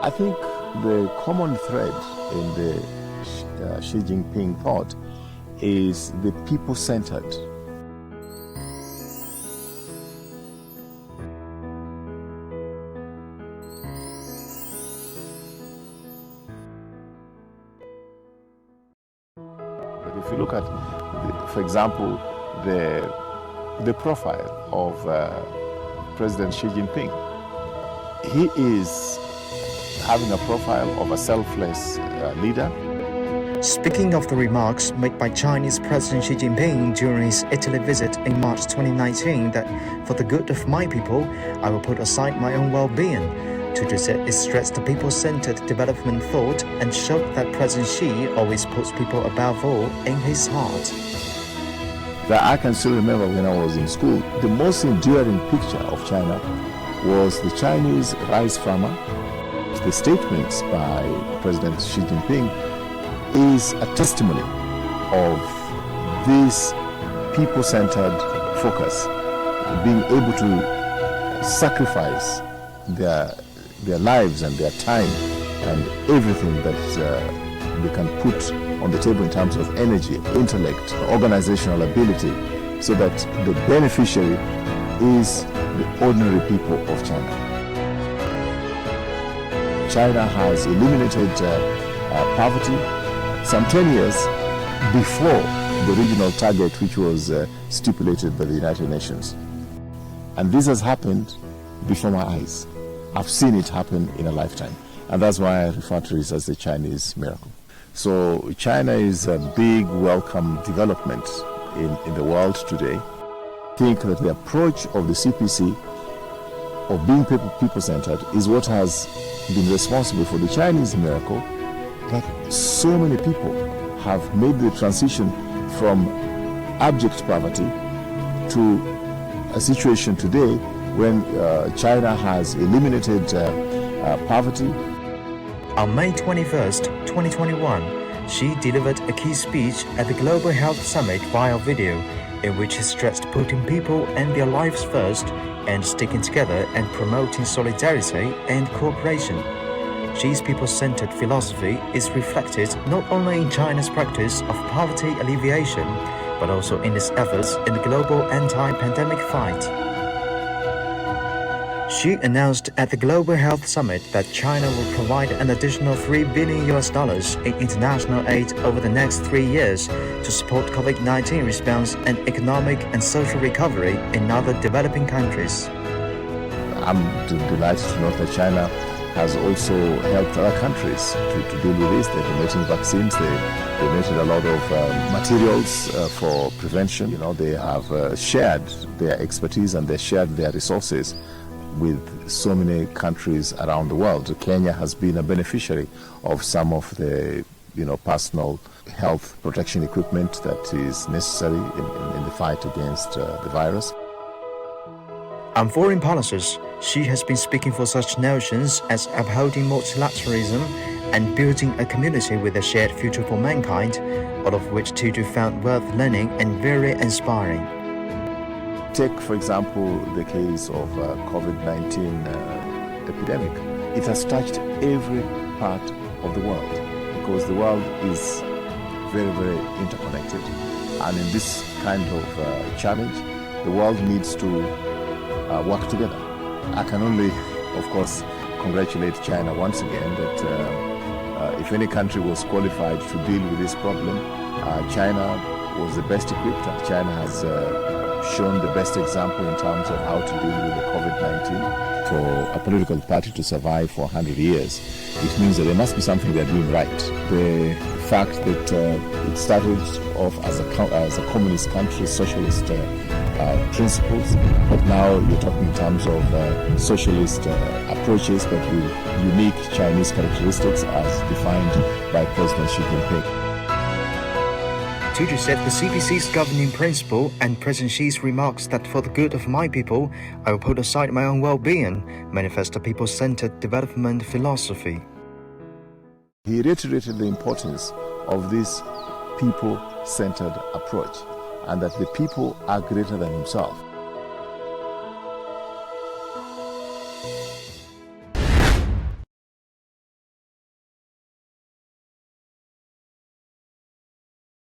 I think the common thread in the Xi Jinping thought is the people-centered. But if you look at, for example, the profile of President Xi Jinping, he is having a profile of a selfless leader. Speaking of the remarks made by Chinese President Xi Jinping during his Italy visit in March 2019 that for the good of my people, I will put aside my own well-being, Tuju said it stressed the people-centered development thought and showed that President Xi always puts people above all in his heart. That I can still remember when I was in school, the most enduring picture of China was the Chinese rice farmer. The statements by President Xi Jinping is a testimony of this people-centered focus, being able to sacrifice their lives and their time and everything that they can put on the table in terms of energy, intellect, organizational ability, so that the beneficiary is the ordinary people of China. China has eliminated poverty some 10 years before the regional target which was stipulated by the United Nations. And this has happened before my eyes. I've seen it happen in a lifetime. And that's why I refer to it as the Chinese miracle. So China is a big welcome development in the world today. I think that the approach of the CPC of being people-centered is what has been responsible for the Chinese miracle, that so many people have made the transition from abject poverty to a situation today when China has eliminated poverty. On May 21st, 2021, Xi delivered a key speech at the Global Health Summit via video, in which he stressed putting people and their lives first and sticking together and promoting solidarity and cooperation. Xi's people-centered philosophy is reflected not only in China's practice of poverty alleviation, but also in its efforts in the global anti-pandemic fight. Xi announced at the Global Health Summit that China will provide an additional $3 billion in international aid over the next 3 years to support COVID-19 response and economic and social recovery in other developing countries. I'm delighted to note that China has also helped other countries to deal with this. They're donating vaccines, they donated a lot of materials for prevention. You know, they have shared their expertise and they shared their resources with so many countries around the world. Kenya has been a beneficiary of some of the personal health protection equipment that is necessary in the fight against the virus. On foreign policies, Xi has been speaking for such notions as upholding multilateralism and building a community with a shared future for mankind, all of which Tuju found worth learning and very inspiring. Take, for example, the case of COVID-19 epidemic. It has touched every part of the world because the world is very, very interconnected. And in this kind of challenge, the world needs to work together. I can only, of course, congratulate China once again that if any country was qualified to deal with this problem, China was the best equipped, and China has shown the best example in terms of how to deal with the COVID-19. For a political party to survive for 100 years, it means that there must be something they're doing right. The fact that it started off as a communist country, socialist principles, but now you're talking in terms of socialist approaches, but with unique Chinese characteristics as defined by President Xi Jinping. Tuju said the CPC's governing principle and President Xi's remarks that for the good of my people, I will put aside my own well-being, manifest a people-centered development philosophy. He reiterated the importance of this people-centered approach and that the people are greater than himself.